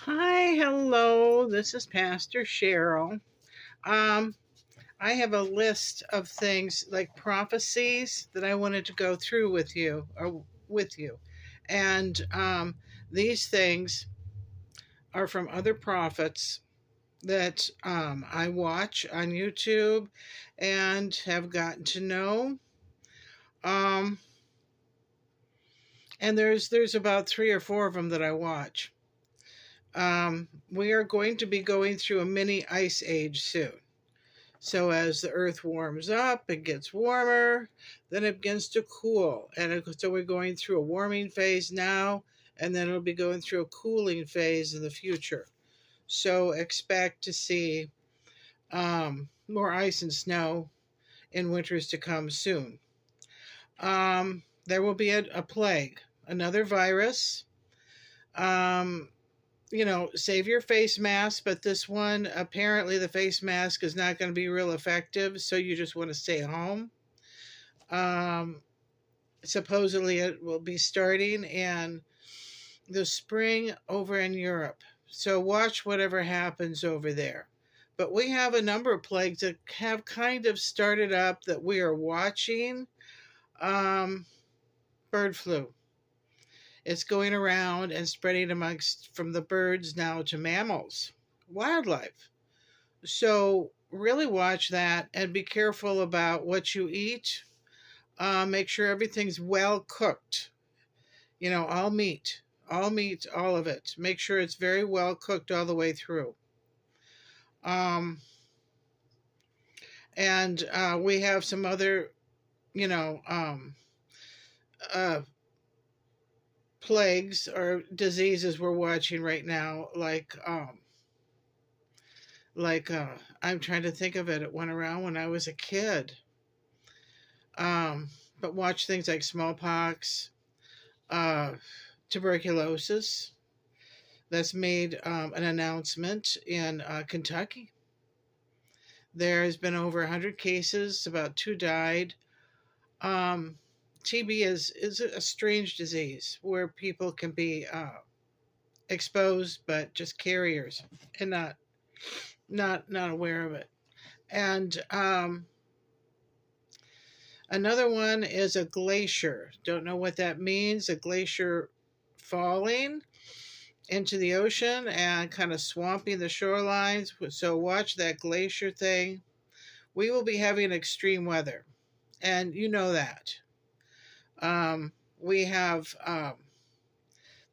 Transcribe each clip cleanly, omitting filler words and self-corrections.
Hi, hello. This is Pastor Cheryl. Um, I have a list of things like prophecies that I wanted to go through with you. And these things are from other prophets that I watch on YouTube and have gotten to know. Um, and there's about three or four of them that I watch. We are going to be going through a mini ice age soon. So as the earth warms up, it gets warmer, then it begins to cool. So we're going through a warming phase now, and then it'll be going through a cooling phase in the future. So expect to see more ice and snow in winters to come soon. There will be a plague, another virus. Um, save your face mask, but this one, apparently the face mask is not going to be real effective, so you just want to stay home. Um, Supposedly it will be starting in the spring over in Europe. So watch whatever happens over there. But we have a number of plagues that have kind of started up that we are watching. Um, Bird flu. It's going around and spreading amongst from the birds now to mammals, wildlife. So really watch that and be careful about what you eat. Make sure everything's well cooked. All meat, all of it. Make sure it's very well cooked all the way through. Um, and we have some other, you know, um, uh, plagues or diseases we're watching right now, like I'm trying to think of it. It went around when I was a kid. Um, but watch things like smallpox, uh, tuberculosis. That's made an announcement in Kentucky. There has been over 100 cases, about two died. Um, TB is a strange disease where people can be exposed, but just carriers and not aware of it. And another one is a glacier. Don't know what that means. A glacier falling into the ocean and kind of swamping the shorelines. So watch that glacier thing. We will be having extreme weather, and you know that. We have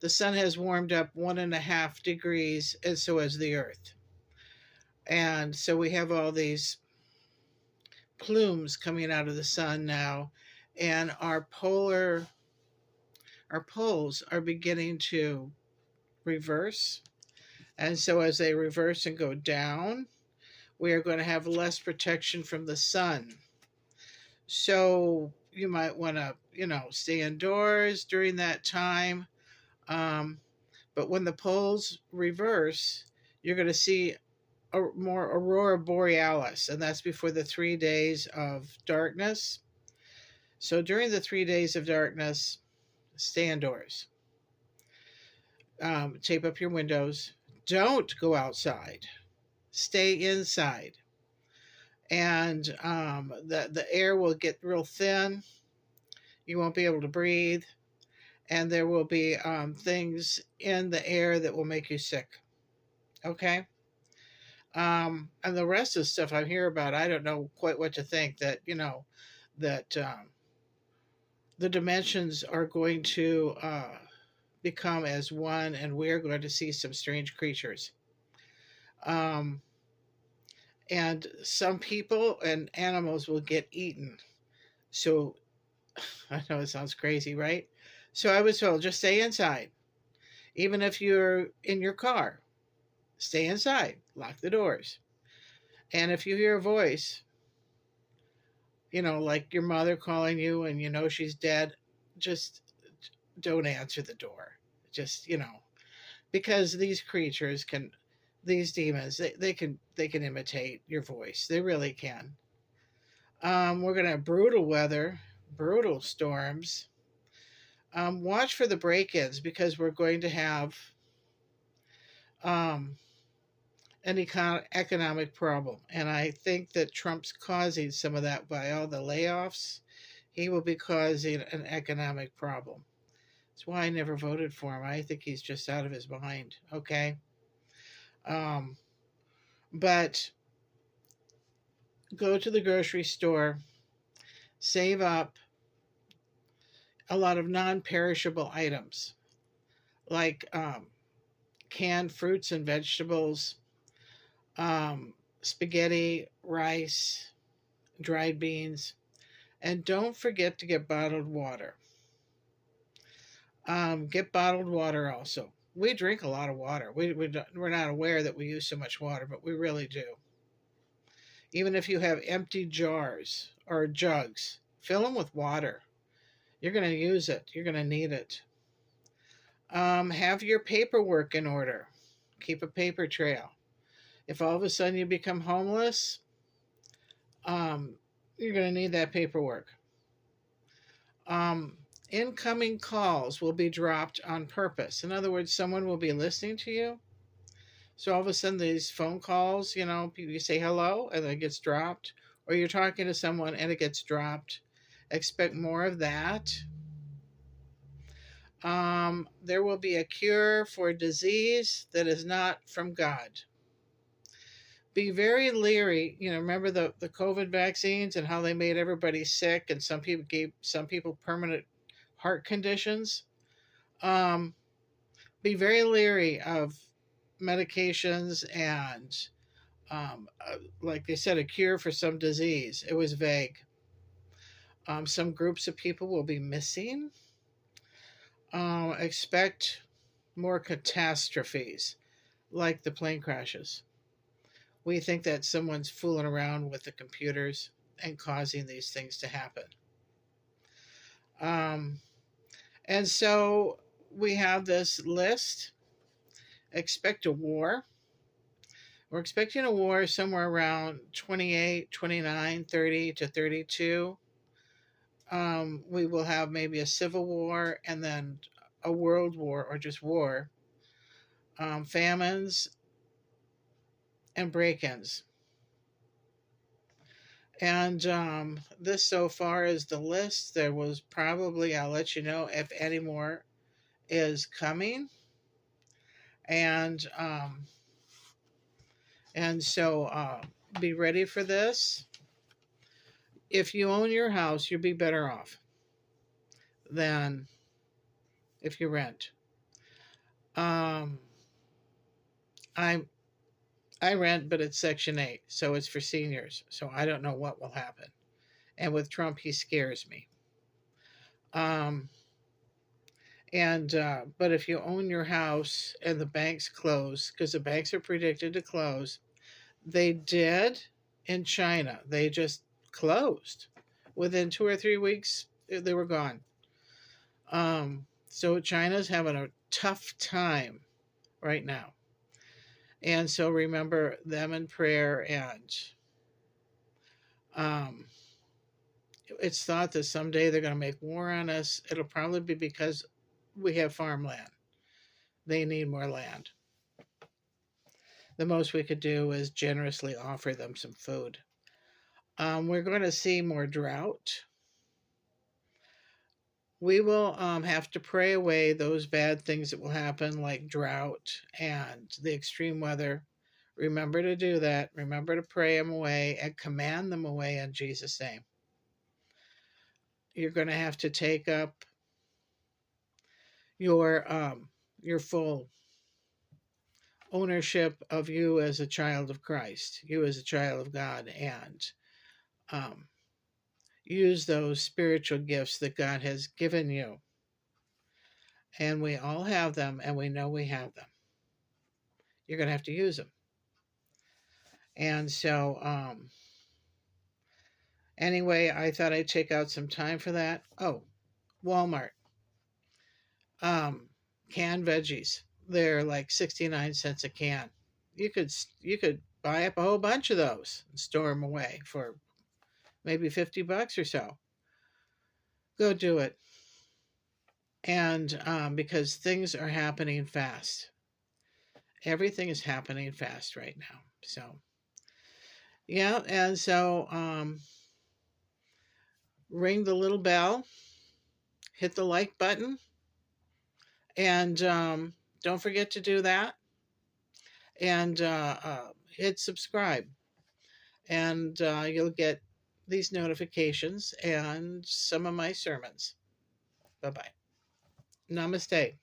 the sun has warmed up 1.5 degrees, and so has the earth. And so we have all these plumes coming out of the sun now, and our poles are beginning to reverse. And so as they reverse and go down, we are going to have less protection from the sun. So you might want to, stay indoors during that time. Um, but when the poles reverse, you're going to see more aurora borealis, and that's before the 3 days of darkness. So during the 3 days of darkness, stay indoors. Tape up your windows. Don't go outside. Stay inside. And the air will get real thin. You won't be able to breathe. And there will be things in the air that will make you sick. Okay? And the rest of the stuff I hear about, I don't know quite what to think. That the dimensions are going to become as one, and we're going to see some strange creatures. Um, and some people and animals will get eaten. So I know it sounds crazy, right? So I was told just stay inside. Even if you're in your car, stay inside, lock the doors. And if you hear a voice, like your mother calling you and you know she's dead, just don't answer the door. Just, because these demons, they can imitate your voice. They really can. We're going to have brutal weather, brutal storms. Watch for the break-ins because we're going to have an economic problem. And I think that Trump's causing some of that by all the layoffs. He will be causing an economic problem. That's why I never voted for him. I think he's just out of his mind. Okay. Um, but go to the grocery store, save up a lot of non perishable items like canned fruits and vegetables, spaghetti, rice, dried beans, and don't forget to get bottled water. Get bottled water also. We drink a lot of water. We're not aware that we use so much water, but we really do. Even if you have empty jars or jugs, fill them with water. You're going to use it. You're going to need it. Have your paperwork in order. Keep a paper trail. If all of a sudden you become homeless, you're going to need that paperwork. Incoming calls will be dropped on purpose. In other words, someone will be listening to you. So all of a sudden, these phone calls, you say hello and it gets dropped, or you're talking to someone and it gets dropped. Expect more of that. There will be a cure for disease that is not from God. Be very leery. Remember the COVID vaccines and how they made everybody sick, and some people gave some people permanent heart conditions. Be very leery of medications and, like they said, a cure for some disease. It was vague. Some groups of people will be missing. Expect more catastrophes, like the plane crashes. We think that someone's fooling around with the computers and causing these things to happen. And so we have this list. Expect a war. We're expecting a war somewhere around 28, 29, 30 to 32. We will have maybe a civil war and then a world war or just war. Famines and break-ins. And this so far is the list. There was probably, I'll let you know if any more is coming. And so be ready for this. If you own your house, you'll be better off than if you rent. I rent, but it's Section 8, so it's for seniors. So I don't know what will happen. And with Trump, he scares me. But if you own your house and the banks close, because the banks are predicted to close, they did in China. They just closed. Within 2 or 3 weeks, they were gone. So China's having a tough time right now. And so remember them in prayer. And it's thought that someday they're going to make war on us. It'll probably be because we have farmland. They need more land. The most we could do is generously offer them some food. We're going to see more drought. We will have to pray away those bad things that will happen, like drought and the extreme weather. Remember to do that. Remember to pray them away and command them away in Jesus' name. You're going to have to take up your full ownership of you as a child of Christ, you as a child of God, and use those spiritual gifts that God has given you. And we all have them, and we know we have them. You're going to have to use them. And so, anyway, I thought I'd take out some time for that. Oh, Walmart. Canned veggies. They're like 69 cents a can. You could buy up a whole bunch of those and store them away for maybe $50 or so. Go do it. And because things are happening fast. Everything is happening fast right now. So, yeah. And so, ring the little bell, hit the like button, and don't forget to do that. And hit subscribe. And you'll get these notifications and some of my sermons. Bye bye. Namaste.